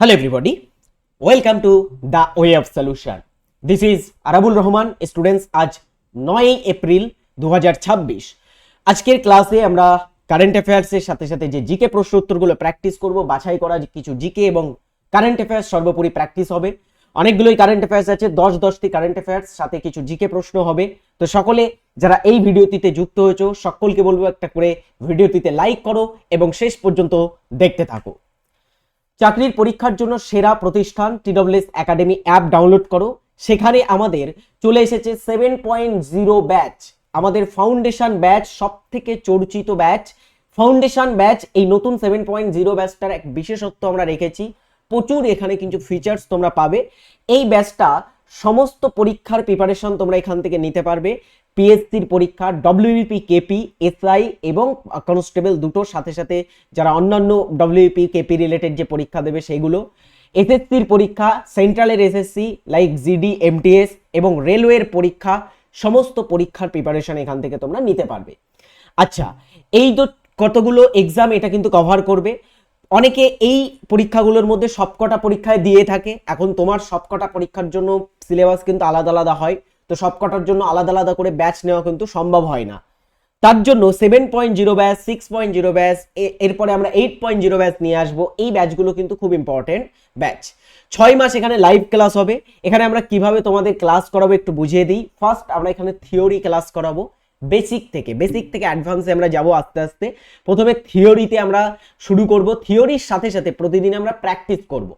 Hello everybody, welcome to the way of solution. This is Arabul Rahman students. আজ 9 April 2026। আজকের ক্লাসে আমরা কারেন্ট অ্যাফেয়ার্সের সাথে সাথে যে জিকে প্রশ্ন উত্তরগুলো প্র্যাকটিস করব, বাছাই করা কিছু জিকে এবং কারেন্ট অ্যাফেয়ার্স সর্বোপরি প্র্যাকটিস হবে। অনেকগুলোই কারেন্ট অ্যাফেয়ার্স আছে, 10-10টি কারেন্ট অ্যাফেয়ার্স, সাথে কিছু জিকে প্রশ্ন হবে। তো সকলে যারা এই ভিডিওটিতে যুক্ত হয়েছো সকলকে বলবো একটা করে ভিডিওটিতে লাইক করো এবং শেষ পর্যন্ত দেখতে থাকো। চাকরির পরীক্ষার জন্য সেরা প্রতিষ্ঠান TWS একাডেমি অ্যাপ ডাউনলোড করো। সেখানে আমাদের চলে এসেছে 7.0 ব্যাচ, আমাদের ফাউন্ডেশন ব্যাচ, সব থেকে চর্চিত ব্যাচ ফাউন্ডেশন ব্যাচ। এই নতুন 7.0 ব্যাচটার এক বিশেষত্ব আমরা রেখেছি, প্রচুর এখানে কিছু ফিচার্স তোমরা পাবে। এই ব্যাচটা সমস্ত পরীক্ষার প্রিপারেশন তোমরা এখান থেকে নিতে পারবে। পিএসসির পরীক্ষা, ডব্লিউপি কেপি, এসআই এবং কনস্টেবল দুটোর সাথে সাথে যারা অন্যান্য ডব্লিউপি কেপি রিলেটেড যে পরীক্ষা দেবে সেগুলো, এসএসসির পরীক্ষা, সেন্ট্রালের এসএসসি লাইক জিডি, এমটিএস এবং রেলওয়ের পরীক্ষা, সমস্ত পরীক্ষার প্রিপারেশন এখান থেকে তোমরা নিতে পারবে। আচ্ছা, এই তো কতগুলো এক্সাম এটা কিন্তু কভার করবে। অনেকে এই পরীক্ষাগুলোর মধ্যে সবকটা পরীক্ষায় দিয়ে থাকে। এখন তোমার সবকটা পরীক্ষার জন্য সিলেবাস কিন্তু আলাদা আলাদা হয়, তো সবকটার জন্য আলাদা আলাদা করে ব্যাচ নেওয়া কিন্তু সম্ভব হয় না। তার জন্য 7.0 ব্যাচ, 6.0 ব্যাচ, এরপরে আমরা 8.0 ব্যাচ নিয়ে আসবো। এই ব্যাচগুলো কিন্তু খুব ইম্পর্টেন্ট ব্যাচ। 6 মাস এখানে লাইভ ক্লাস হবে। এখানে আমরা কিভাবে তোমাদের ক্লাস করাবো একটু বুঝিয়ে দিই। ফার্স্ট আমরা এখানে থিওরি ক্লাস করাবো, বেসিক থেকে অ্যাডভান্সে আমরা যাব আস্তে আস্তে। প্রথমে থিওরিতে আমরা শুরু করব, থিওরির সাথে সাথে প্রতিদিন আমরা প্র্যাকটিস করব।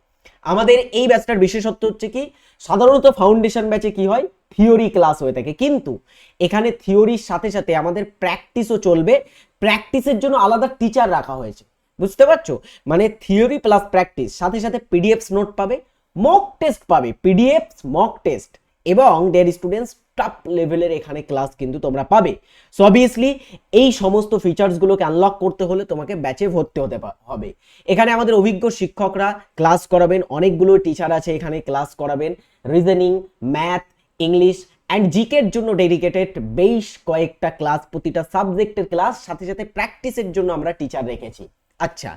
আমাদের এই ব্যাচটার বিশেষত্ব হচ্ছে কি, সাধারণত ফাউন্ডেশন ব্যাচে কি হয়, থিওরি ক্লাস হয়ে থাকে, কিন্তু এখানে থিওরির সাথে সাথে আমাদের প্র্যাকটিসও চলবে। প্র্যাকটিসের জন্য আলাদা টিচার রাখা হয়েছে, বুঝতে পারছো? মানে থিওরি প্লাস প্র্যাকটিস, সাথে সাথে পিডিএফ নোট পাবে, মক টেস্ট পাবে, পিডিএফ মক টেস্ট, এবং ডিয়ার স্টুডেন্টস টপ লেভেলের এখানে ক্লাস কিন্তু তোমরা পাবে। সো অবভিয়াসলি এই সমস্ত ফিচার্সগুলোকে আনলক করতে হলে তোমাকে ব্যাচে ভর্তি হতে হবে। এখানে আমাদের অভিজ্ঞ শিক্ষকরা ক্লাস করাবেন, অনেকগুলো টিচার আছে এখানে ক্লাস করাবেন। রিজনিং, ম্যাথ, ইংলিশ অ্যান্ড জিকের জন্য ডেডিকেটেড বেশ কয়েকটা ক্লাস, প্রতিটা সাবজেক্টের ক্লাস, সাথে সাথে প্র্যাকটিসের জন্য আমরা টিচার রেখেছি। আচ্ছা,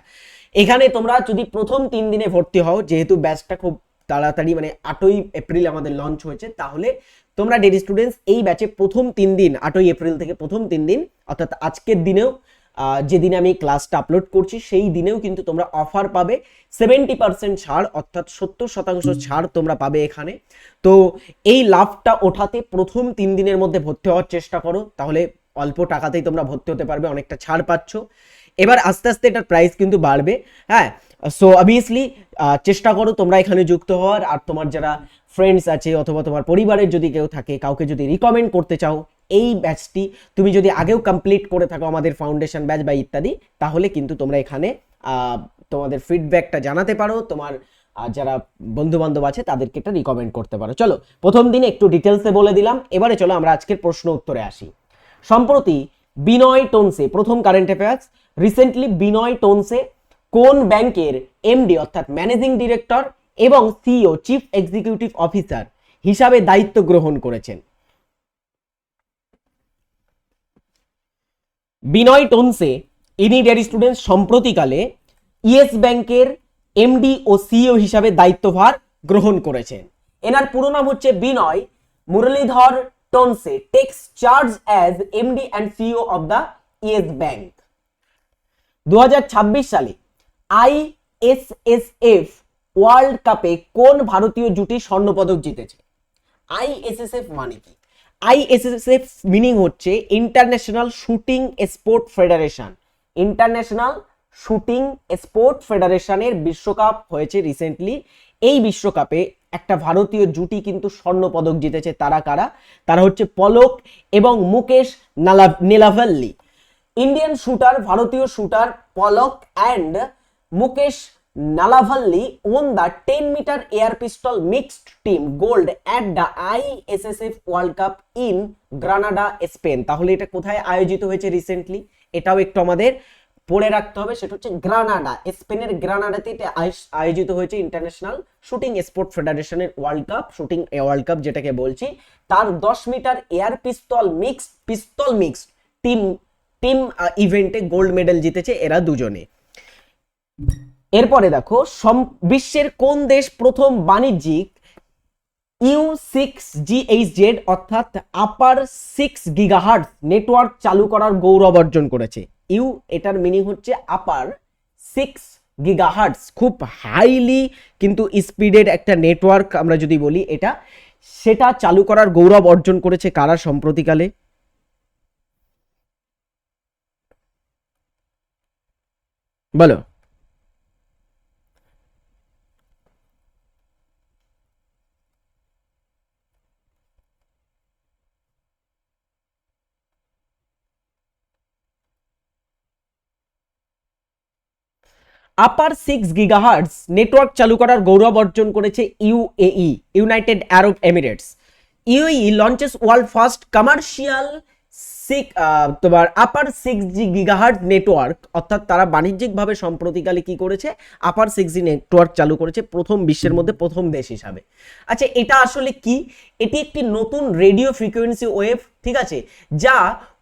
এখানে তোমরা যদি প্রথম 3 দিনে ভর্তি হও, যেহেতু ব্যাচটা খুব তাড়াতাড়ি মানে 8ই এপ্রিল আমাদের লঞ্চ হয়েছে, তাহলে তোমরা ডেডি স্টুডেন্টস এই ব্যাচে প্রথম 3 দিন, 8ই এপ্রিল থেকে প্রথম 3 দিন, অর্থাৎ আজকের দিনেও যেদিন আমি ক্লাসটা আপলোড করছি সেই দিনেও কিন্তু তোমরা অফার পাবে 70% ছাড়, অর্থাৎ 70% ছাড় তোমরা পাবে এখানে। তো এই লাভটা ওঠাতে প্রথম 3 দিনের মধ্যে ভর্তি হওয়ার চেষ্টা করো, তাহলে অল্প টাকাতেই তোমরা ভর্তি হতে পারবে, অনেকটা ছাড় পাচ্ছ। এবার আস্তে আস্তে এটার প্রাইস কিন্তু বাড়বে। হ্যাঁ, সো অবভিয়াসলি চেষ্টা করো তোমরা এখানে যুক্ত হওয়ার। আর তোমার যারা ফ্রেন্ডস আছে অথবা তোমার পরিবারের যদি কেউ থাকে, কাউকে যদি রিকমেন্ড করতে চাও এই ব্যাচটি, তুমি যদি আগেও কমপ্লিট করে থাকো আমাদের ফাউন্ডেশন ব্যাচ বা ইত্যাদি, তাহলে কিন্তু তোমরা এখানে তোমাদের ফিডব্যাকটা জানাতে পারো, তোমার যারা বন্ধু বান্ধব আছে তাদেরকে এটা রিকমেন্ড করতে পারো। চলো, প্রথম দিনে একটু ডিটেলসে বলে দিলাম, এবারে চলো আমরা আজকের প্রশ্ন উত্তরে আসি। সম্প্রতি বিনয় টোনসে, প্রথম current affairs, recently Vinay Tonse কোন ব্যাংকের এমডি অর্থাৎ ম্যানেজিং ডিরেক্টর এবং সিইও চিফ এক্সিকিউটিভ অফিসার হিসাবে দায়িত্ব গ্রহণ করেছেন? বিনয় টোনসে ইনি ডিয়ার স্টুডেন্টস সম্প্রতিকালে ইয়েস ব্যাংকের এমডি ও সিইও হিসাবে দায়িত্বভার গ্রহণ করেছেন। এনার পুরো নাম হচ্ছে Vinay Muralidhar Tonse takes charge as MD and CEO of the Yes Bank. 2026 সালে আইএসএসএফ ওয়ার্ল্ড কাপে কোন ভারতীয় জুটি স্বর্ণপদক জিতেছে? আইএসএসএফ মানে কি? আইএসএসএফ মিনিং হচ্ছে international shooting sport federation. International shooting sport ফেডারেশনের বিশ্বকাপ হয়েছে রিসেন্টলি। এই বিশ্বকাপে একটা ভারতীয় জুটি কিন্তু স্বর্ণপদক জিতেছে। তারা কারা? তারা হচ্ছে পলক এবং মুকেশ নেলাভাল্লি। ইন্ডিয়ান শুটার, ভারতীয় শুটার Palak and Mukesh Nalavalli won the 10-meter air pistol mixed team gold at the ISSF World Cup in Granada, Spain. তাহলে এটা কোথায় আয়োজিত হয়েছে রিসেন্টলি? এটাও একটু আমাদের পড়ে রাখতে হবে, সেটা হচ্ছে গ্রানাডা, স্পেনের গ্রানাডাতে এটা আয়োজিত হয়েছে ইন্টারন্যাশনাল শুটিং স্পোর্ট ফেডারেশনের world cup, shooting world cup যেটাকে বলছি। তার 10 metre air pistol mixed team ইভেন্টে গোল্ড মেডেল জিতেছে এরা দুজনে। এরপরে দেখো বিশ্বের কোন দেশ প্রথম বাণিজ্যিক U6GHz অর্থাৎ আপার 6 GHz নেটওয়ার্ক চালু করার গৌরব অর্জন করেছে। এটার মিনিং হচ্ছে আপার 6 GHz, খুব হাইলি কিন্তু স্পিডের একটা নেটওয়ার্ক আমরা যদি বলি এটা, সেটা চালু করার গৌরব অর্জন করেছে কারা সম্প্রতিকালে? বলো। আপার 6 GHz নেটওয়ার্ক চালু করার গৌরব অর্জন করেছে ইউএই, ইউনাইটেড আরব Emirates. UAE launches world first commercial তোমার আপার 6 GHz নেটওয়ার্ক, অর্থাৎ তারা বাণিজ্যিকভাবে সম্প্রতিকালে কি করেছে, আপার 6G নেটওয়ার্ক চালু করেছে প্রথম, বিশ্বের মধ্যে প্রথম দেশ হিসাবে। আচ্ছা, এটা আসলে কি? এটি একটি নতুন রেডিও ফ্রিকোয়েন্সি ওয়েভ, ঠিক আছে, যা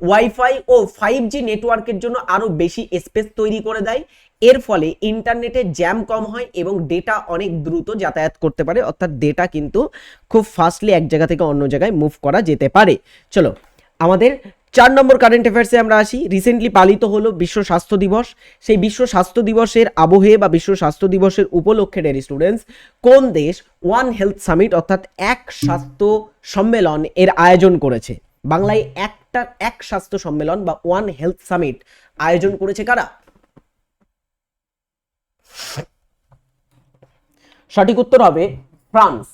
ওয়াইফাই ও 5G নেটওয়ার্কের জন্য আরো বেশি স্পেস তৈরি করে দেয়। এর ফলে ইন্টারনেটে জ্যাম কম হয় এবং ডেটা অনেক দ্রুত যাতায়াত করতে পারে, অর্থাৎ ডেটা কিন্তু খুব ফাস্টলি এক জায়গা থেকে অন্য জায়গায় মুভ করা যেতে পারে। চলো আমাদের 4 নম্বর কারেন্ট অ্যাফেয়ার্সে আমরা আসি। রিসেন্টলি পালিত হলো বিশ্ব স্বাস্থ্য দিবস। সেই বিশ্ব স্বাস্থ্য দিবসের আবহে বা বিশ্ব স্বাস্থ্য দিবসের উপলক্ষে ডিয়ার স্টুডেন্টস, কোন দেশ ওয়ান হেলথ সামিট অর্থাৎ এক স্বাস্থ্য সম্মেলন এর আয়োজন করেছে? বাংলায় এক স্বাস্থ্য সম্মেলন বা ওয়ান হেলথ সামিট আয়োজন করেছে কারা? সঠিক উত্তর হবে ফ্রান্স।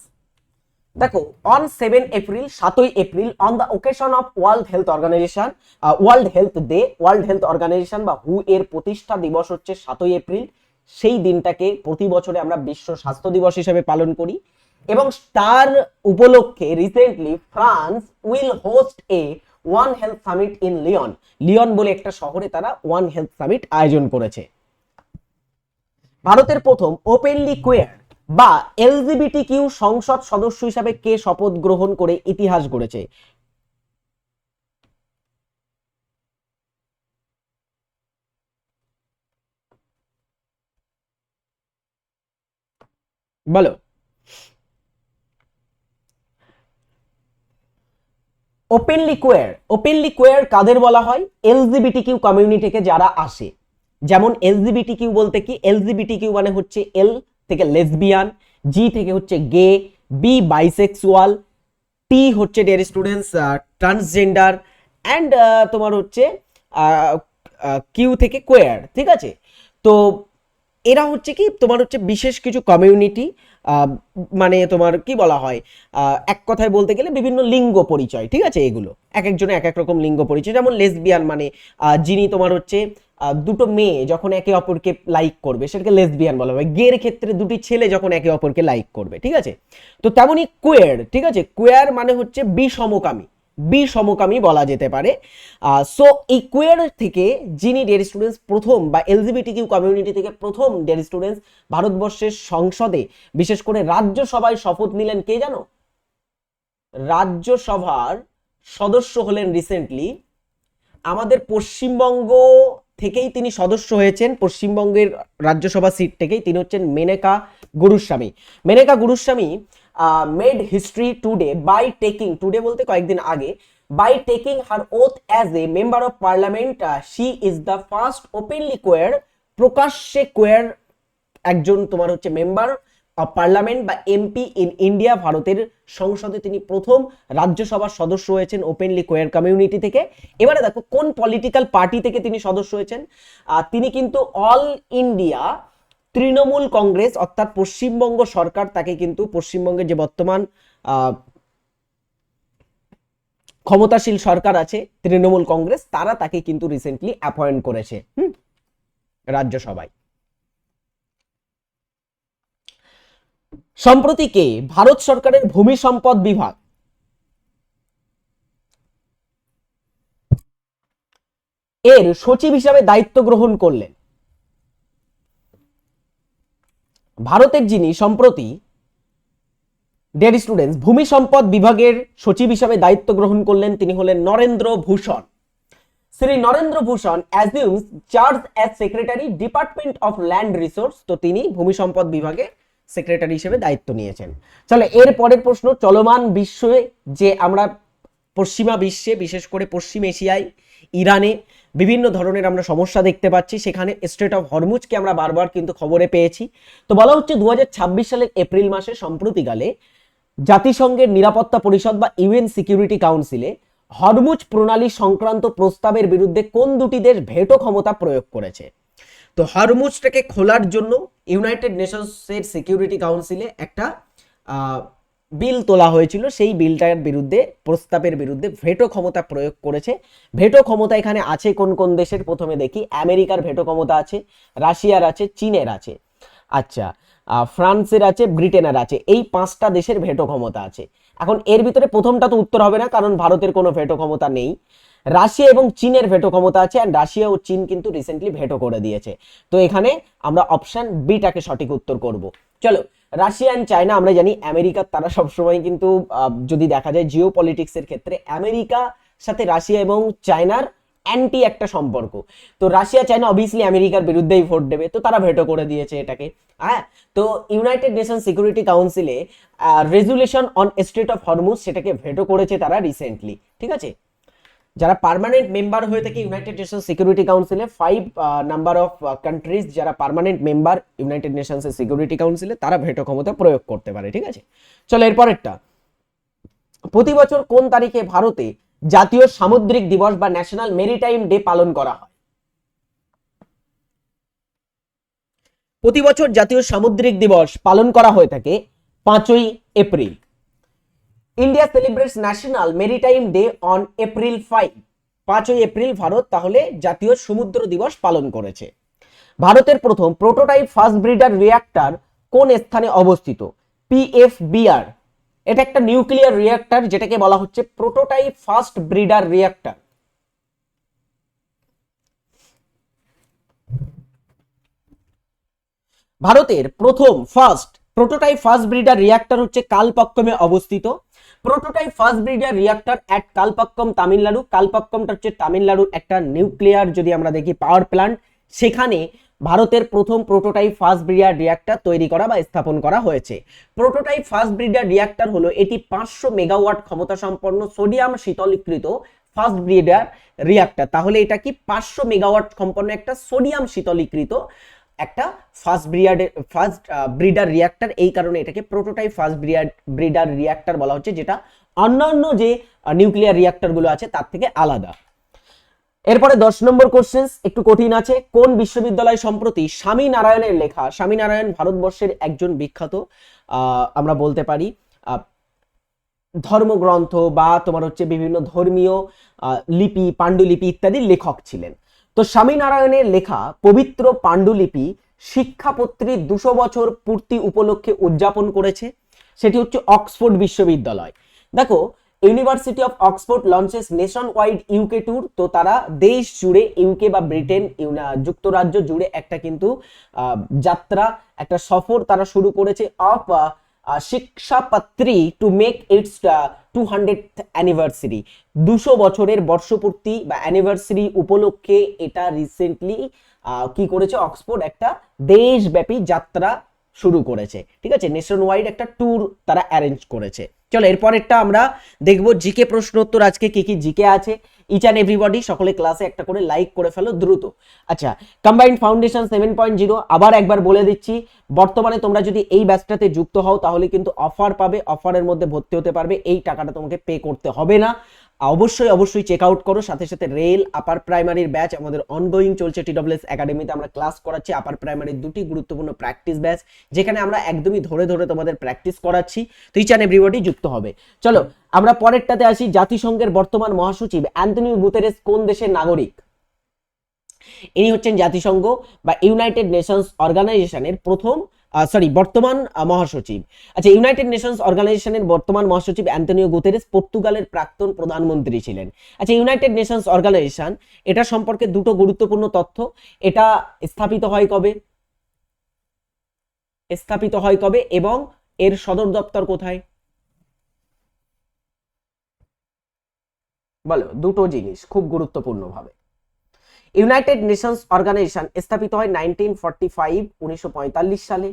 দেখো, অন 7 এপ্রিল, 7ই April, on the occasion of World Health Organization, World Health Day, World Health Organization বা হু এর প্রতিষ্ঠা দিবস হচ্ছে 7ই এপ্রিল। সেই দিনটাকে প্রতি বছরে আমরা বিশ্ব স্বাস্থ্য দিবস হিসেবে পালন করি এবং তার উপলক্ষে recently France will host a one health summit in Lyon. Lyon বলে একটা শহরে তারা ওয়ান হেলথ সামিট আয়োজন করেছে। ভারতের প্রথম ওপেনলি কোয়ার বা এলজিবিটিকিউ সংসদ সদস্য হিসাবে কে শপথ গ্রহণ করে ইতিহাস গড়েছে? বলো। ওপেনলি কোয়ার কাদের বলা হয়? এলজিবিটিকিউ কমিউনিটিকে যারা আসে। যেমন এলজিবিটিকিউ বলতে কি, এলজিবিটিকিউ মানে হচ্ছে এল থেকে লেসবিয়ান, জি থেকে হচ্ছে গে, বি বাইসেক্সুয়াল, টি হচ্ছে ডিয়ার স্টুডেন্টস ট্রান্সজেন্ডার, অ্যান্ড তোমার হচ্ছে কিউ থেকে কোয়ার, ঠিক আছে। তো এরা হচ্ছে কি তোমার হচ্ছে বিশেষ কিছু কমিউনিটি, মানে তোমার কি বলা হয়, এক কথায় বলতে গেলে বিভিন্ন লিঙ্গ পরিচয়, ঠিক আছে। এগুলো এক একজনে এক এক রকম লিঙ্গ পরিচয়। যেমন লেসবিয়ান মানে যিনি তোমার হচ্ছে দুটো মেয়ে যখন একে অপরকে লাইক করবে সেটাকে লেসবিয়ান বলা হয়। গের ক্ষেত্রে দুটি ছেলে যখন একে অপরকে লাইক করবে, ঠিক আছে। তো তেমনই কোয়ার, ঠিক আছে, কোয়ার মানে হচ্ছে বিষমকামী বলা যেতে পারে। সো এই কোয়ার থেকে যিনি ডিয়ার স্টুডেন্টস প্রথম, বা এলজিবিটিকিউ কমিউনিটি থেকে প্রথম ডিয়ার স্টুডেন্টস ভারতবর্ষের সংসদে, বিশেষ করে রাজ্যসভায় শপথ নিলেন কে জানো? রাজ্যসভার সদস্য হলেন রিসেন্টলি আমাদের পশ্চিমবঙ্গ থেকেই তিনি সদস্য হয়েছেন, পশ্চিমবঙ্গের রাজ্যসভা সিট থেকেই। তিনি হচ্ছেন Menaka Guruswamy. Menaka Guruswamy made history today by taking, today বলতে কয়েকদিন আগে, by taking her oath as a member of parliament. She is the first openly queer, প্রকাশ্যে কোয়ার একজন তোমার হচ্ছে মেম্বার অফ পার্লামেন্ট বা এমপি ইন ইন্ডিয়া। ভারতের সংসদে তিনি প্রথম রাজ্যসভার সদস্য হয়েছেন ওপেনলি কোয়ার কমিউনিটি থেকে। এবারে দেখো কোন পলিটিক্যাল পার্টি থেকে তিনি সদস্য হয়েছেন। তিনি কিন্তু অল ইন্ডিয়া তৃণমূল কংগ্রেস, অর্থাৎ পশ্চিমবঙ্গ সরকার তাকে কিন্তু, পশ্চিমবঙ্গের যে বর্তমান ক্ষমতাশীল সরকার আছে তৃণমূল কংগ্রেস, তারা তাকে কিন্তু রিসেন্টলি অ্যাপয়েন্ট করেছে রাজ্যসভায়। সম্প্রতি কে ভারত সরকারের ভূমি সম্পদ বিভাগ এর সচিব হিসাবে দায়িত্ব গ্রহণ করলেন? ভারতের যিনি সম্প্রতি ডিয়ার স্টুডেন্টস ভূমি সম্পদ বিভাগের সচিব হিসাবে দায়িত্ব গ্রহণ করলেন তিনি হলেন Narendra Bhushan. Shri Narendra Bhushan assumes charge as secretary department of land resource, তো তিনি ভূমি সম্পদ বিভাগে সেক্রেটারি হিসেবে দায়িত্ব নিয়েছেন। চলো এর পরের প্রশ্ন, চলমান বিশ্বে যে আমরা পশ্চিমা বিশ্বে বিশেষ করে পশ্চিম এশিয়ায় ইরানে বিভিন্ন ধরনের আমরা সমস্যা দেখতে পাচ্ছি, সেখানে স্ট্রেট অফ হরমুজকে আমরা বারবার কিন্তু খবরে পেয়েছি। তো বলা হচ্ছে 2026 সালের এপ্রিল মাসে সম্প্রতিকালে জাতিসংঘের নিরাপত্তা পরিষদ বা ইউএন সিকিউরিটি কাউন্সিলে হরমুজ প্রণালী সংক্রান্ত প্রস্তাবের বিরুদ্ধে কোন দুটি দেশ ভেটো ক্ষমতা প্রয়োগ করেছে? তো হরমুজটাকে খোলার জন্য ইউনাইটেড নেশনসের সিকিউরিটি কাউন্সিলে একটা বিল তোলা হয়েছিল, সেই বিলটার বিরুদ্ধে প্রস্তাবের বিরুদ্ধে ভেটো ক্ষমতা প্রয়োগ করেছে। ভেটো ক্ষমতা এখানে আছে কোন কোন দেশের? প্রথমে দেখি, আমেরিকার ভেটো ক্ষমতা আছে, রাশিয়ার আছে, চীনের আছে, আচ্ছা ফ্রান্সের আছে, ব্রিটেনের আছে, এই 5টা দেশের ভেটো ক্ষমতা আছে। এখন এর ভিতরে প্রথমটা তো উত্তর হবে না, কারণ ভারতের কোনো ভেটো ক্ষমতা নেই। রাশিয়া এবং চীনের ভেটো ক্ষমতা আছে, আর রাশিয়া ও চীন কিন্তু রিসেন্টলি ভেটো করে দিয়েছে। তো এখানে আমরা অপশন বিটাকে সঠিক উত্তর করব। চলো, রাশিয়া এন্ড চায়না আমরা জানি আমেরিকার তারা সবসময় কিন্তু যদি দেখা যায় জিও পলিটিক্সের ক্ষেত্রে আমেরিকা সাথে রাশিয়া এবং চায়নার অ্যান্টি একটা সম্পর্ক। তো রাশিয়া চায়না অবভিয়াসলি আমেরিকার বিরুদ্ধেই ভোট দেবে, তো তারা ভেটো করে দিয়েছে এটাকে। হ্যাঁ, তো ইউনাইটেড নেশন সিকিউরিটি কাউন্সিলে resolution on strait of Hormuz সেটাকে ভেটো করেছে তারা রিসেন্টলি। ঠিক আছে, যারা পার্মানেন্ট মেম্বার হয়ে থাকে ইউনাইটেড নেশন সিকিউরিটি কাউন্সিলে, 5 নাম্বার অফ কান্ট্রিজ যারা পার্মানেন্ট মেম্বার ইউনাইটেড নেশনসের সিকিউরিটি কাউন্সিলে, তারা ভেটো ক্ষমতা প্রয়োগ করতে পারে। ঠিক আছে, চলো এরপরেরটা, প্রতি বছর কোন তারিখে ভারতে জাতীয় সামুদ্রিক দিবস বা ন্যাশনাল মেরিটাইম ডে পালন করা হয়? প্রতি বছর জাতীয় সামুদ্রিক দিবস পালন করা হয়ে থাকে 5ই April. India celebrates National Maritime Day on April 5। 5ই এপ্রিল ভারত তাহলে জাতীয় সমুদ্র দিবস পালন করেছে। ভারতের প্রথম প্রোটোটাইপ ফাস্ট ব্রিডার রিঅ্যাক্টর কোন স্থানে অবস্থিত? পিএফবিআর, এটা একটা নিউক্লিয়ার রিঅ্যাক্টর যেটাকে বলা হচ্ছে প্রোটোটাইপ ফাস্ট ব্রিডার রিঅ্যাক্টর। ভারতের প্রথম first prototype fast breeder reactor হচ্ছে কালপক্কমে অবস্থিত। Prototype fast breeder reactor at Kalpakkam, Tamil Nadu. কালপক্কমটা হচ্ছে তামিলনাড়ুর একটা নিউক্লিয়ার যদি আমরা দেখি পাওয়ার প্ল্যান্ট, সেখানে ভারতের প্রথম প্রোটোটাইপ ফাস্ট ব্রিডার রিঅ্যাক্টর তৈরি করা বা স্থাপন করা হয়েছে। প্রোটোটাইপ ফাস্ট ব্রিডার রিঅ্যাক্টর হলো এটি 500 মেগাওয়াট ক্ষমতা সম্পন্ন সোডিয়াম শীতলীকৃত ফাস্ট ব্রিডার রিঅ্যাক্টর। তাহলে এটা কি 500 মেগাওয়াট সম্পন্ন একটা সোডিয়াম শীতলীকৃত একটা ফাস্ট ব্রিডার রিঅ্যাক্টর, এই কারণে এটাকে প্রোটোটাইপ ফাস্ট ব্রিডার রিঅ্যাক্টর বলা হচ্ছে, যেটা অন্যান্য যে নিউক্লিয়ার রিঅ্যাক্টর গুলো আছে তার থেকে আলাদা। এরপরে 10 নম্বর কোশ্চেন একটু কঠিন আছে, কোন বিশ্ববিদ্যালয় সম্প্রতি স্বামীনারায়ণের লেখা, স্বামীনারায়ণ ভারতবর্ষের একজন বিখ্যাত আমরা বলতে পারি ধর্মগ্রন্থ বা তোমার হচ্ছে বিভিন্ন ধর্মীয় লিপি, পাণ্ডুলিপি ইত্যাদির লেখক ছিলেন। তো স্বামীনারায়ণের লেখা পবিত্র পাণ্ডুলিপি শিক্ষাপত্রী 200 বছর পূর্তি উপলক্ষে উদযাপন করেছে, সেটি হচ্ছে অক্সফোর্ড বিশ্ববিদ্যালয়। দেখো, university of Oxford launches nation wide UK tour, তো তারা দেশ জুড়ে ইউকে বা ব্রিটেন যুক্তরাজ্য জুড়ে একটা কিন্তু যাত্রা, একটা সফর তারা শুরু করেছে of Shikshapatri to make its 200th anniversary. 200 বছরের বর্ষপূর্তি বা অ্যানিভার্সারি উপলক্ষে এটা রিসেন্টলি কি করেছে, অক্সফোর্ড একটা দেশব্যাপী যাত্রা শুরু করেছে। ঠিক আছে, নেশন ওয়াইড একটা ট্যুর তারা অ্যারেঞ্জ করেছে। চলো এরপরেরটা আমরা দেখবো জিকে প্রশ্ন উত্তর। আজকে কি কি জিকে আছে, ইচ অ্যান্ড এভরিবডি সকলে ক্লাসে একটা করে লাইক করে ফেলো দ্রুত। আচ্ছা, কম্বাইন্ড ফাউন্ডেশন 7.0 আবার একবার বলে দিচ্ছি, বর্তমানে তোমরা যদি এই ব্যাচটাতে যুক্ত হও তাহলে কিন্তু অফার পাবে, অফারের মধ্যে ভর্তি হতে পারবে, এই টাকাটা তোমাকে পে করতে হবে না। অবশ্যই চেক আউট করো। সাথে সাথে রেল আপার প্রাইমারির ব্যাচ আমাদের অনগোয়িং চলছে TWS একাডেমিতে, আমরা ক্লাস করাচ্ছি আপার প্রাইমারির 2টি গুরুত্বপূর্ণ প্র্যাকটিস ব্যাচ, যেখানে আমরা একদমই ধরে ধরে তোমাদের প্র্যাকটিস করাচ্ছি। তো ইচ অ্যান্ড এভরিবডি যুক্ত হবে। চলো আমরা পরেরটাতে আসি, জাতিসংঘের বর্তমান মহাসচিব অ্যান্টনিও গুতেরেস কোন দেশের নাগরিক? ইনি হচ্ছেন জাতিসংঘ বা ইউনাইটেড নেশনস অর্গানাইজেশনের বর্তমান মহাসচিব। আচ্ছা, ইউনাইটেড নেশনস অর্গানাইজেশনের বর্তমান মহাসচিব অ্যান্টনিও গুতেরেস পর্তুগালের প্রাক্তন প্রধানমন্ত্রী ছিলেন। আচ্ছা, ইউনাইটেড নেশনস অর্গানাইজেশন এটা সম্পর্কে দুটো গুরুত্বপূর্ণ তথ্য, এটা স্থাপিত হয় কবে এবং এর সদর দপ্তর কোথায়? বলো, দুটো জিনিস খুব গুরুত্বপূর্ণ ভাবে। ইউনাইটেড নেশনস অর্গানাইজেশন স্থাপিত হয় 1945 সালে।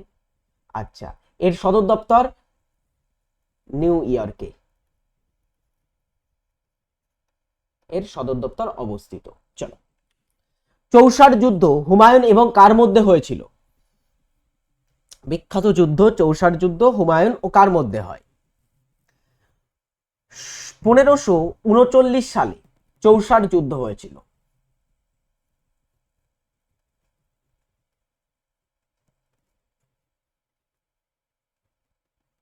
আচ্ছা, এর সদর দপ্তর নিউ ইয়র্কে, এর সদর দপ্তর অবস্থিত। চলো, চৌসার যুদ্ধ হুমায়ুন এবং কার মধ্যে হয়েছিল? বিখ্যাত যুদ্ধ চৌসার যুদ্ধ হুমায়ুন ও কার মধ্যে হয়? 1539 সালে চৌসার যুদ্ধ হয়েছিল।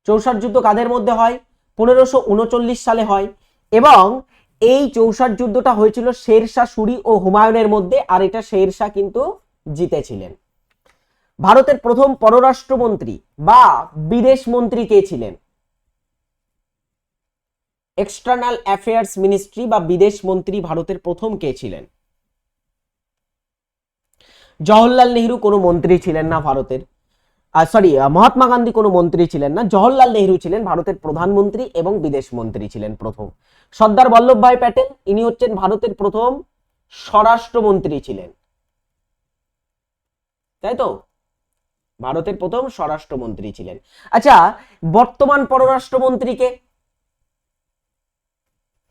চৌসার যুদ্ধ কাদের মধ্যে হয়? 1539 সালে হয়, এবং এই চৌসার যুদ্ধটা হয়েছিল শেরশাহ সুরি ও হুমায়ুনের মধ্যে, আর এটা শেরশাহ কিন্তু জিতেছিলেন। ভারতের প্রথম পররাষ্ট্রমন্ত্রী বা বিদেশ মন্ত্রী কে ছিলেন? এক্সটার্নাল অ্যাফেয়ার্স মিনিস্ট্রি বা বিদেশ মন্ত্রী ভারতের প্রথম কে ছিলেন? জওহরলাল নেহরু কোনো মন্ত্রী ছিলেন না ভারতের, মহাত্মা গান্ধী কোনো মন্ত্রী ছিলেন না, জওহরলাল নেহরু ছিলেন ভারতের প্রধানমন্ত্রী এবং বিদেশ মন্ত্রী ছিলেন প্রথম। সর্দার বল্লভভাই প্যাটেল ইনি হচ্ছেন ভারতের প্রথম স্বরাষ্ট্রমন্ত্রী ছিলেন, তাই তো, ভারতের প্রথম স্বরাষ্ট্রমন্ত্রী ছিলেন। আচ্ছা, বর্তমান পররাষ্ট্রমন্ত্রীকে,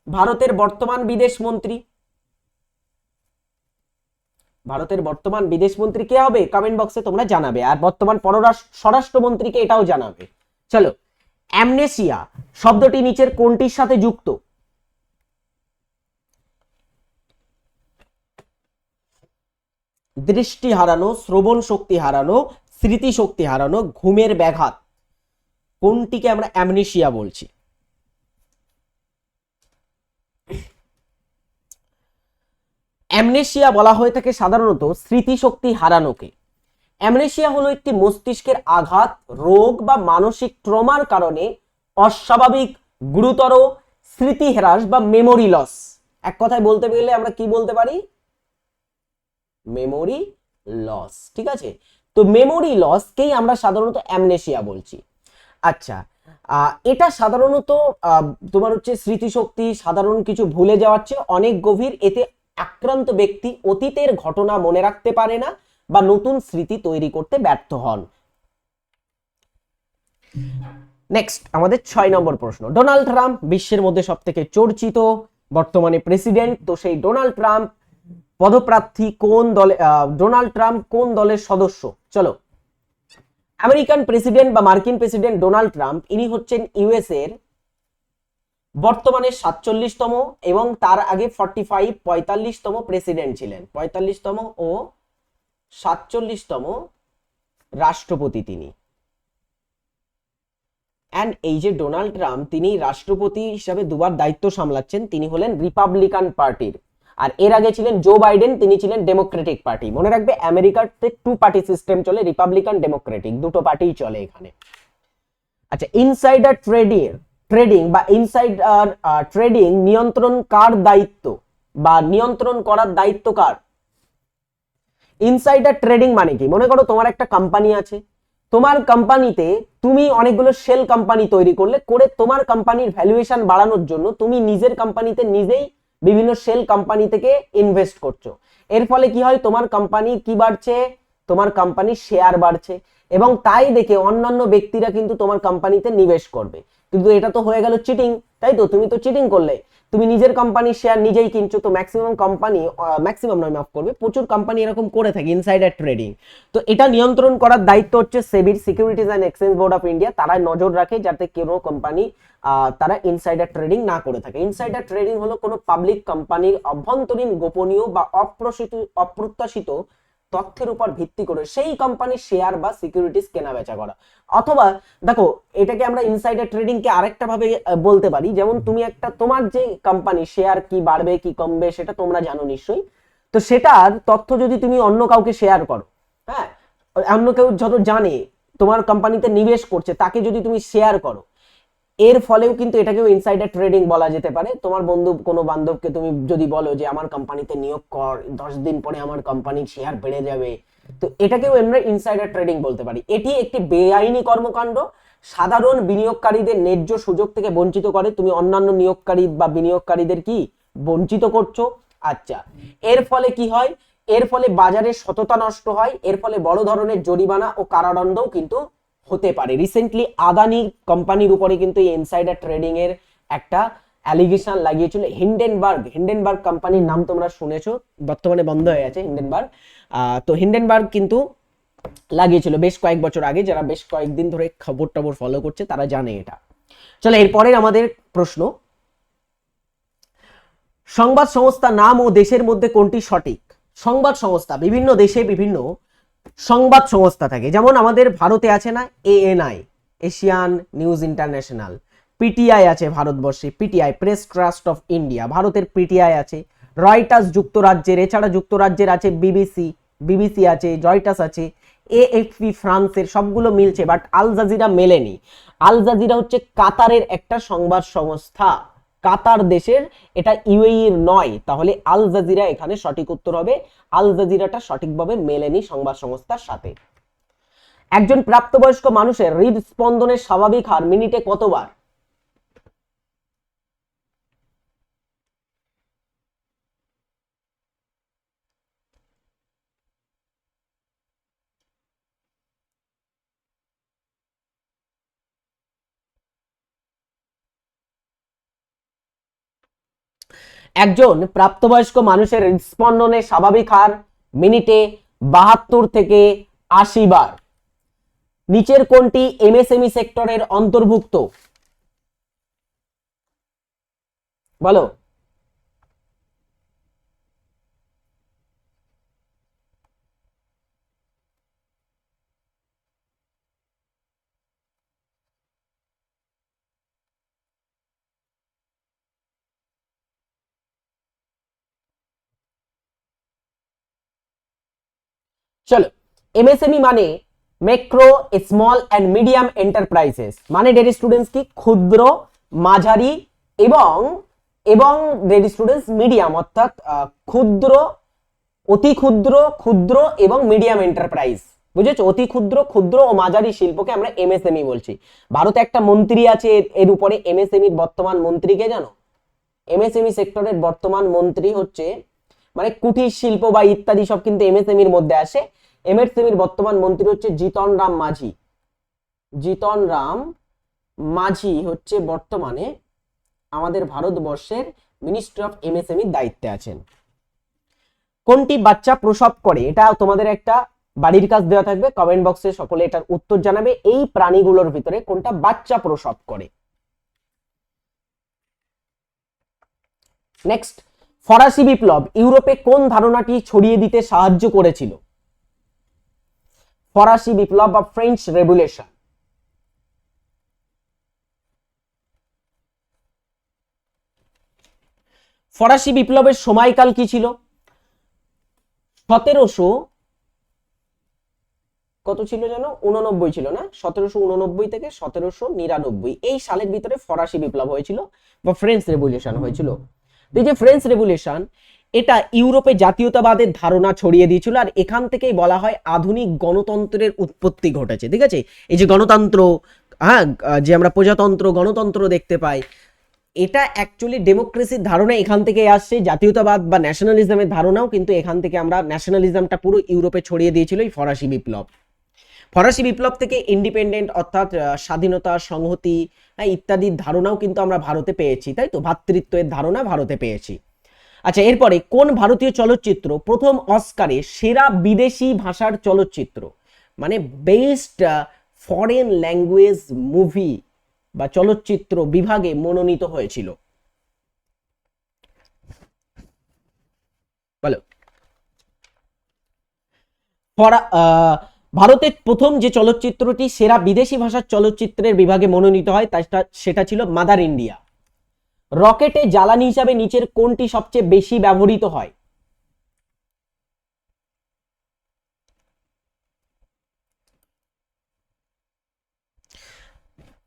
ভারতের বর্তমান বিদেশ মন্ত্রী, ভারতের বর্তমান বিদেশ মন্ত্রী কে হবে? কমেন্ট বক্সে তোমরা জানাবে, আর বর্তমান স্বরাষ্ট্রমন্ত্রীকে এটাও জানাবে। চলো, অ্যামনেসিয়া শব্দটি নিচের কোনটির সাথে যুক্ত? দৃষ্টি হারানো, শ্রবণ শক্তি হারানো, স্মৃতি শক্তি হারানো, ঘুমের ব্যাঘাত, কোনটিকে আমরা অ্যামনেসিয়া বলছি? অ্যামনেসিয়া বলা হয়ে থাকে সাধারণত স্মৃতিশক্তি হারানোকে। অ্যামনেসিয়া হলো একটি মস্তিষ্কের আঘাত, রোগ বা মানসিক ট্রমার কারণে অস্বাভাবিক গুরুতর স্মৃতি হ্রাস বা মেমোরি লস। এক কথায় বলতে গেলে আমরা কি বলতে পারি? Memory loss. ঠিক আছে, তো মেমোরি লসকেই আমরা সাধারণত অ্যামনেসিয়া বলছি। আচ্ছা, এটা সাধারণত তোমার হচ্ছে স্মৃতিশক্তি, সাধারণ কিছু ভুলে যাওয়ার চেয়ে অনেক গভীর। এতে আক্রান্ত ব্যক্তি অতীতের ঘটনা মনে রাখতে পারে না বা নতুন স্মৃতি তৈরি করতে ব্যর্থ হন। নেক্সট আমাদের 6 নম্বর প্রশ্ন। ডোনাল্ড ট্রাম্প বিশ্বের মধ্যে সবথেকে চর্চিত বর্তমানে প্রেসিডেন্ট, তো সেই ডোনাল্ড ট্রাম্প পদপ্রার্থী কোন দলে? ডোনাল্ড ট্রাম্প কোন দলের সদস্য? চলো, আমেরিকান প্রেসিডেন্ট বা মার্কিন প্রেসিডেন্ট ডোনাল্ড ট্রাম্প ইনি হচ্ছেন ইউএস এর বর্তমানে 47তম এবং তার আগে 45তম প্রেসিডেন্ট ছিলেন। 45তম ও 47তম রাষ্ট্রপতি তিনি। এন্ড এই যে ডোনাল্ড ট্রাম্প, তিনি রাষ্ট্রপতি হিসাবে দুবার দায়িত্ব সামলাচ্ছেন। তিনি হলেন রিপাবলিকান পার্টির, আর এর আগে ছিলেন জো বাইডেন, তিনি ছিলেন ডেমোক্রেটিক পার্টি। মনে রাখবে আমেরিকাতে 2 পার্টি সিস্টেম চলে, রিপাবলিকান ডেমোক্রেটিক, দুটো পার্টিই চলে এখানে। আচ্ছা, ইনসাইডার ট্রেডিং বা ইনসাইডার ট্রেডিং নিয়ন্ত্রণ কার দায়িত্ব বা নিয়ন্ত্রণ করার দায়িত্ব কার? ইনসাইডার ট্রেডিং মানে কি? মনে করো তোমার একটা কোম্পানি আছে, তোমার কোম্পানিতে তুমি অনেকগুলো শেল কোম্পানি তৈরি করলে, করে তোমার কোম্পানির ভ্যালুয়েশন বাড়ানোর জন্য তুমি নিজের কোম্পানিতে নিজেই বিভিন্ন শেল কোম্পানি থেকে ইনভেস্ট করছো। এর ফলে কি হয়? তোমার কোম্পানি কি বাড়ছে? তোমার কোম্পানির শেয়ার বাড়ছে, এবং তাই দেখে অন্যান্য ব্যক্তিরা কিন্তু তোমার কোম্পানিতে নিবেশ করবে। কিন্তু এটা তো হয়ে গেল চিটিং, তাই তো? তুমি তো চিটিং করলে, তুমি নিজের কোম্পানির শেয়ার নিজেই কিনছো। তো ম্যাক্সিমাম কোম্পানি, ম্যাক্সিমাম নয় মাফ করবে, প্রচুর কোম্পানি এরকম করে থাকে ইনসাইডার ট্রেডিং। তো এটা নিয়ন্ত্রণ করার দায়িত্ব হচ্ছে সেবির, securities and exchange board of India. তারা নজর রাখে যাতে কোনো কোম্পানি তারা ইনসাইডার ট্রেডিং না করে থাকে। ইনসাইডার ট্রেডিং হলো কোনো পাবলিক কোম্পানির অভ্যন্তরীণ গোপনীয় বা অপ্রত্যাশিত তথ্যের উপর ভিত্তি করে সেই কোম্পানির শেয়ার বা সিকিউরিটিজ কেনা বেচা করা। অথবা দেখো, এটাকে আমরা ইনসাইডার ট্রেডিং কে আরেকটা ভাবে বলতে পারি, যেমন তুমি একটা, তোমার যে কোম্পানি শেয়ার কি বাড়বে কি কমবে সেটা তোমরা জানো নিশ্চয়ই, তো সেটার তথ্য যদি তুমি অন্য কাউকে শেয়ার করো, হ্যাঁ, অন্য কেউ যত জানে তোমার কোম্পানিতে নিবেশ করছে তাকে যদি তুমি শেয়ার করো, এর ফলেও কিন্তু এটাকেও ইনসাইডার ট্রেডিং বলা যেতে পারে। তোমার বন্ধু, কোনো বান্ধবকে তুমি যদি বলো যে আমার কোম্পানিতে নিয়োগ কর, 10 দিন পরে আমার কোম্পানির শেয়ার বেড়ে যাবে, তো এটাকেও আমরা ইনসাইডার ট্রেডিং বলতে পারি। এটি একটি বেআইনি কর্মকাণ্ড, সাধারণ বিনিয়োগকারীদের ন্যায্য সুযোগ থেকে বঞ্চিত করে। তুমি অন্যান্য নিয়োগকারী বা বিনিয়োগকারীদের কি বঞ্চিত করছো। আচ্ছা, এর ফলে কি হয়? এর ফলে বাজারে সততা নষ্ট হয়, এর ফলে বড় ধরনের জরিমানা ও কারাদণ্ডও কিন্তু হতে পারে। রিসেন্টলি আদানি কোম্পানির উপরে কিন্তু এই ইনসাইডার ট্রেডিং এর একটা অ্যালিগেশন লাগিয়েছিল। হিন্ডেনবার্গ কোম্পানির নাম তোমরা শুনেছো, বর্তমানে বন্ধ হয়ে গেছে হিন্ডেনবার্গ। তো হিন্ডেনবার্গ কিন্তু লাগিয়েছিল বেশ কয়েক বছর আগে, যারা বেশ কয়েকদিন ধরে খবর টবর ফলো করছে তারা জানে এটা। চলো এরপরের আমাদের প্রশ্ন, সংবাদ সংস্থা নাম ও দেশের মধ্যে কোনটি সঠিক? সংবাদ সংস্থা, বিভিন্ন দেশে বিভিন্ন সংবাদ সংস্থা থাকে, যেমন আমাদের ভারতে আছে না ANI, Asian news international, PTI আছে ভারতবর্ষে, PTI press trust of India, ভারতের পিটিআই আছে, রয়টার্স যুক্তরাজ্যের, এছাড়া যুক্তরাজ্যের আছে বিবিসি আছে, রয়টার্স আছে, এএফপি ফ্রান্সের, সবগুলো মিলছে, বাট আল জাজিরা মেলেনি। আল জাজিরা হচ্ছে কাতারের একটা সংবাদ সংস্থা, কাতার দেশের, এটা ইউএইর নয়, তাহলে আল জাজিরা এখানে সঠিক উত্তর হবে। আল জাজিরাটা সঠিকভাবে মেলেনি সংবাদ সংস্থার সাথে। একজন প্রাপ্তবয়স্ক মানুষের হৃদস্পন্দনের স্বাভাবিক হার মিনিটে কতবার? একজন প্রাপ্তবয়স্ক মানুষের হৃদস্পন্দনের স্বাভাবিক হার মিনিটে 72 থেকে 80 বার। নিচের কোনটি এমএসএমই সেক্টরের অন্তর্ভুক্ত? বলো। চলো, এমএসএমই মানে macro small and medium enterprises, মানে ডেয়ারি স্টুডেন্টস কি ক্ষুদ্র, মাঝারি এবং এবং ডেয়ারি স্টুডেন্টস মিডিয়াম, অর্থাৎ ক্ষুদ্র, অতি ক্ষুদ্র, ক্ষুদ্র এবং মিডিয়াম এন্টারপ্রাইজ, বুঝেছো? অতি ক্ষুদ্র, ক্ষুদ্র ও মাঝারি শিল্পকে আমরা এমএসএমই বলছি। ভারতে একটা মন্ত্রী আছে এর উপরে, এমএসএমইর বর্তমান মন্ত্রীকে জানো? এমএসএমই সেক্টরের বর্তমান মন্ত্রী হচ্ছে, মানে কুটির শিল্প বা ইত্যাদি সব কিন্তু এমএসএমইর মধ্যে আসে। এমএসএমইর বর্তমান মন্ত্রী হচ্ছে জিতন রাম মাঝি। জিতন রাম মাঝি হচ্ছে বর্তমানে আমাদের ভারতবর্ষের মিনিস্ট্রি অফ এমএসএমইর দায়িত্বে আছেন। কোনটি বাচ্চা প্রসব করে? এটা তোমাদের একটা বাড়ির কাজ দেওয়া থাকবে, কমেন্ট বক্সে সকলে এটার উত্তর জানাবে। এই প্রাণীগুলোর ভিতরে কোনটা বাচ্চা প্রসব করে? নেক্সট, ফরাসি বিপ্লব ইউরোপে কোন ধারণাটি ছড়িয়ে দিতে সাহায্য করেছিল? ফরাসি বিপ্লব বা ফ্রেঞ্চ রেভলিউশন। ফরাসি বিপ্লবের সময়কাল কি ছিল? 1700 কত ছিল জানো? 89 ছিল না? 1789 থেকে 1799 এই সালের ভিতরে ফরাসি বিপ্লব হয়েছিল বা ফ্রেঞ্চ রেভলিউশন হয়েছিল। এই যে ফ্রেঞ্চ রেভলিউশন, এটা ইউরোপে জাতীয়তাবাদের ধারণা ছড়িয়ে দিয়েছিল, আর এখান থেকেই বলা হয় আধুনিক গণতন্ত্রের উৎপত্তি ঘটেছে। ঠিক আছে, এই যে গণতন্ত্র, হ্যাঁ, যে আমরা প্রজাতন্ত্র, গণতন্ত্র দেখতে পাই, এটা অ্যাকচুয়ালি ডেমোক্রেসির ধারণা এখান থেকে আসছে। জাতীয়তাবাদ বা ন্যাশনালিজমের ধারণাও কিন্তু এখান থেকে, আমরা ন্যাশনালিজমটা পুরো ইউরোপে ছড়িয়ে দিয়েছিল এই ফরাসি বিপ্লব। ফরাসি বিপ্লব থেকে ইন্ডিপেন্ডেন্ট অর্থাৎ স্বাধীনতা, সংহতি, ইত্যাদির ধারণাও কিন্তু আমরা ভারতে পেয়েছি, তাই তো? ভ্রাতৃত্বের ধারণা ভারতে পেয়েছি। আচ্ছা, এরপরে কোন ভারতীয় চলচ্চিত্র প্রথম অস্কারে সেরা বিদেশি ভাষার চলচ্চিত্র, মানে বেস্ট ফরেন ল্যাঙ্গুয়েজ মুভি বা চলচ্চিত্র বিভাগে মনোনীত হয়েছিল? বলো। ভারতের প্রথম যে চলচ্চিত্রটি সেরা বিদেশি ভাষার চলচ্চিত্রের বিভাগে মনোনীত হয় সেটা ছিল মাদার ইন্ডিয়া। রকেটে জ্বালানি হিসাবে নিচের কোনটি সবচেয়ে বেশি ব্যবহৃত হয়?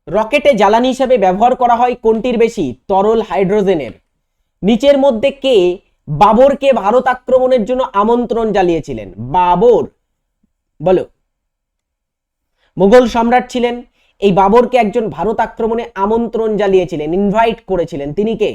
রকেটে জ্বালানি হিসাবে ব্যবহার করা হয় কোনটির বেশি? তরল হাইড্রোজেনের। নিচের মধ্যে কে বাবরকে ভারত আক্রমণের জন্য আমন্ত্রণ জানিয়েছিলেন? বাবর, বলো। মুঘল সম্রাট ছিলেন, এই বাবরকে একজন ভারত আক্রমণে আমন্ত্রণ জানিয়েছিলেন, ইনভাইট করেছিলেন, তিনি কে?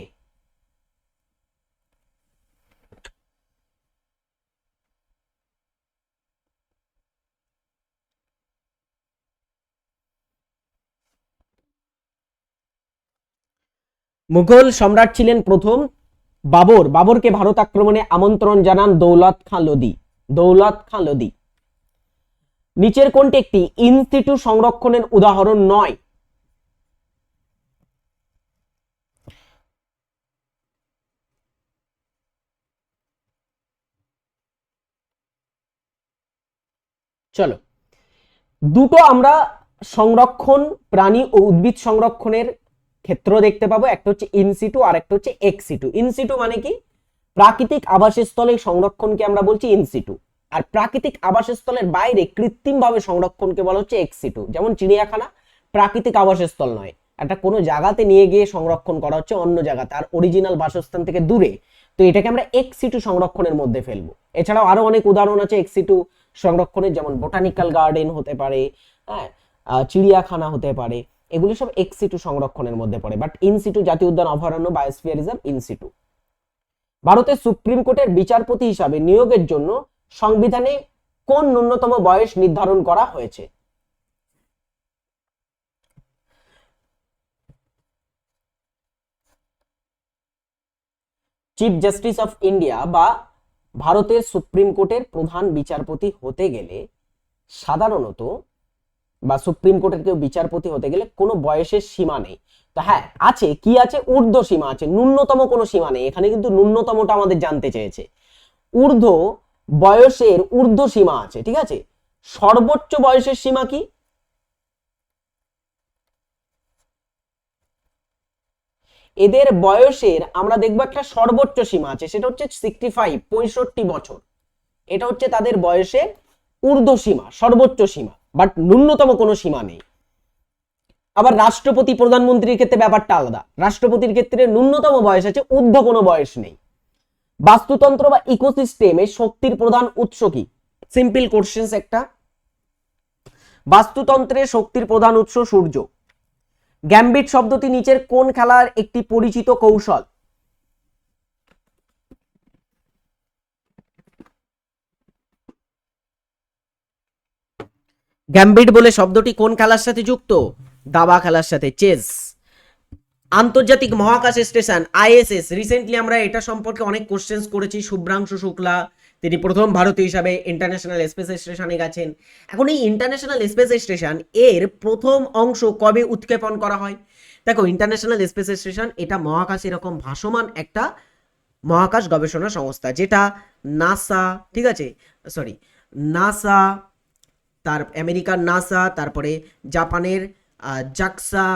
মুঘল সম্রাট ছিলেন প্রথম বাবর। বাবরকে ভারত আক্রমণে আমন্ত্রণ জানান দৌলত খাঁ লোদি। দৌলত খাঁ লোদি। নিচের কোনটি একটি ইনসিটু সংরক্ষণের উদাহরণ নয়? চলো, দুটো আমরা সংরক্ষণ, প্রাণী ও উদ্ভিদ সংরক্ষণের ক্ষেত্র দেখতে পাবো। একটা হচ্ছে ইনসিটু আর একটা হচ্ছে এক্সিটু। ইনসিটু মানে কি? প্রাকৃতিক আবাসস্থলের সংরক্ষণকে আমরা বলছি ইনসিটু, আর প্রাকৃতিক আবাসস্থলের বাইরে কৃত্রিমভাবে সংরক্ষণকে বলা হচ্ছে এক্সিটু। যেমন চিড়িয়াখানা প্রাকৃতিক আবাসস্থল নয়, একটা কোনো জায়গাতে নিয়ে গিয়ে সংরক্ষণ করা হচ্ছে, অন্য জায়গাতে, আর অরিজিনাল বাসস্থান থেকে দূরে, তো এটাকে আমরা এক্সিটু সংরক্ষণের মধ্যে ফেলবো। এছাড়াও আরো অনেক উদাহরণ আছে এক্সিটু সংরক্ষণের, যেমন বোটানিক্যাল গার্ডেন হতে পারে, হ্যাঁ, চিড়িয়াখানা হতে পারে, এগুলি সব এক্সিটু সংরক্ষণের মধ্যে পড়ে। বাট ইনসিটু, জাতীয় উদ্যান, অভয়ারণ্য, বায়োস্ফিয়ার রিজার্ভ, ইনসিটু। ভারতের সুপ্রিম কোর্টের বিচারপতি হিসাবে নিয়োগের জন্য সংবিধানে কোন ন্যূনতম বয়স নির্ধারণ করা হয়েছে? চিফ জাস্টিস অফ ইন্ডিয়া বা ভারতের সুপ্রিম কোর্টের প্রধান বিচারপতি হতে গেলে সাধারণত, বা সুপ্রিম কোর্টের কেউ বিচারপতি হতে গেলে কোনো বয়সের সীমা নেই। তো হ্যাঁ আছে, কি আছে? ঊর্ধ্ব সীমা আছে, ন্যূনতম কোনো সীমা নেই। এখানে কিন্তু ন্যূনতমটা আমাদের জানতে চেয়েছে। ঊর্ধ্ব বয়সের ঊর্ধ্ব সীমা আছে, ঠিক আছে। সর্বোচ্চ বয়সের সীমা কি? এদের বয়সের আমরা দেখবো একটা সর্বোচ্চ সীমা আছে, সেটা হচ্ছে 65, 65 বছর। এটা হচ্ছে তাদের বয়সের ঊর্ধ্ব সীমা, সর্বোচ্চ সীমা, বাট ন্যূনতম কোনো সীমা নেই। আবার রাষ্ট্রপতি, প্রধানমন্ত্রীর ক্ষেত্রে ব্যাপারটা আলাদা। রাষ্ট্রপতির ক্ষেত্রে ন্যূনতম বয়স আছে, ঊর্ধ্ব কোনো বয়স নেই। বাস্তুতন্ত্র বা ইকোসিস্টেমে শক্তির প্রধান উৎস কি? সিম্পল কোশ্চেন্স একটা। বাস্তুতন্ত্রে শক্তির প্রধান উৎস সূর্য। গ্যাম্বিট শব্দটি নিচের কোন খেলার একটি পরিচিত কৌশল? গ্যাম্বিট বলে শব্দটি কোন খেলার সাথে যুক্ত? দাবা খেলার সাথে, চেস। আন্তর্জাতিক মহাকাশ স্টেশন আইএসএস, রিসেন্টলি আমরা এটা সম্পর্কে অনেক কোশ্চেন্স করেছি। শুভ্রাংশু শুক্লা, তিনি প্রথম ভারতীয় হিসাবে ইন্টারন্যাশনাল স্পেস স্টেশনে গেছেন। এখন এই ইন্টারন্যাশনাল স্পেস স্টেশন এর প্রথম অংশ কবে উৎক্ষেপণ করা হয়? দেখো, ইন্টারন্যাশনাল স্পেস স্টেশন এটা মহাকাশ এরকম ভাসমান একটা মহাকাশ গবেষণা সংস্থা, যেটা নাসা, ঠিক আছে, সরি, নাসা, তার আমেরিকার নাসা, তারপরে জাপানের জাক্সা,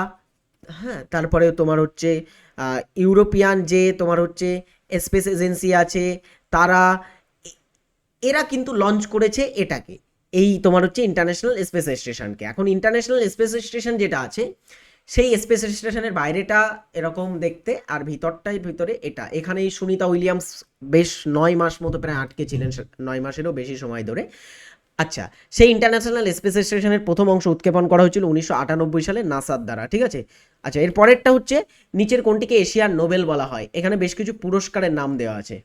হ্যাঁ, তারপরে তোমার হচ্ছে ইউরোপিয়ান যে তোমার হচ্ছে স্পেস এজেন্সি আছে, তারা, এরা কিন্তু লঞ্চ করেছে এটাকে, এই তোমার হচ্ছে ইন্টারন্যাশনাল স্পেস স্টেশনকে। এখন ইন্টারন্যাশনাল স্পেস স্টেশন যেটা আছে, সেই স্পেস স্টেশনের বাইরেটা এরকম দেখতে, আর ভিতরে এটা। এখানেই সুনিতা উইলিয়ামস বেশ 9 মাস মতো প্রায় আটকে ছিলেন, 9 মাসেরও বেশি সময় ধরে। আচ্ছা, সেই ইন্টারন্যাশনাল স্পেস স্টেশনের প্রথম অংশ উৎক্ষেপণ করা হয়েছিল 1998 সালে নাসার দ্বারা, ঠিক আছে। আচ্ছা, এর পরেরটা হচ্ছে নিচের কোনটিকে এশিয়ার নোবেল বলা হয়? এখানে বেশ কিছু পুরস্কারের নাম দেওয়া আছে।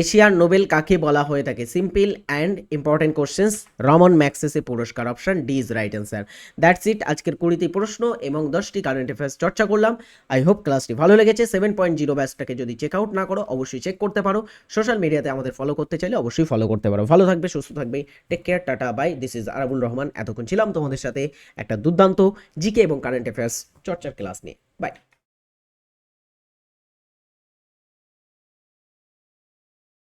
এশিয়ার নোবেল কাকে বলা হয়ে থাকে? Simple and important questions, Raman Magsaysay পুরস্কার। Option D is right answer. That's it. আজকের 20টি প্রশ্ন এবং 10টি কারেন্ট অ্যাফেয়ার্স চর্চা করলাম। আই হোপ ক্লাসটি ভালো লেগেছে। 7.0 ব্যাচটাকে যদি চেক আউট না করো, অবশ্যই চেক করতে পারো। সোশ্যাল মিডিয়াতে আমাদের ফলো করতে চাইলে অবশ্যই ফলো করতে পারো। ভালো থাকবে, সুস্থ থাকবে, take care, tata, bye. This is Arabul Rahman. এতক্ষণ ছিলাম তোমাদের সাথে একটা দুর্দান্ত জিকে এবং কারেন্ট অ্যাফেয়ার্স চর্চার ক্লাস নিয়ে। বাই।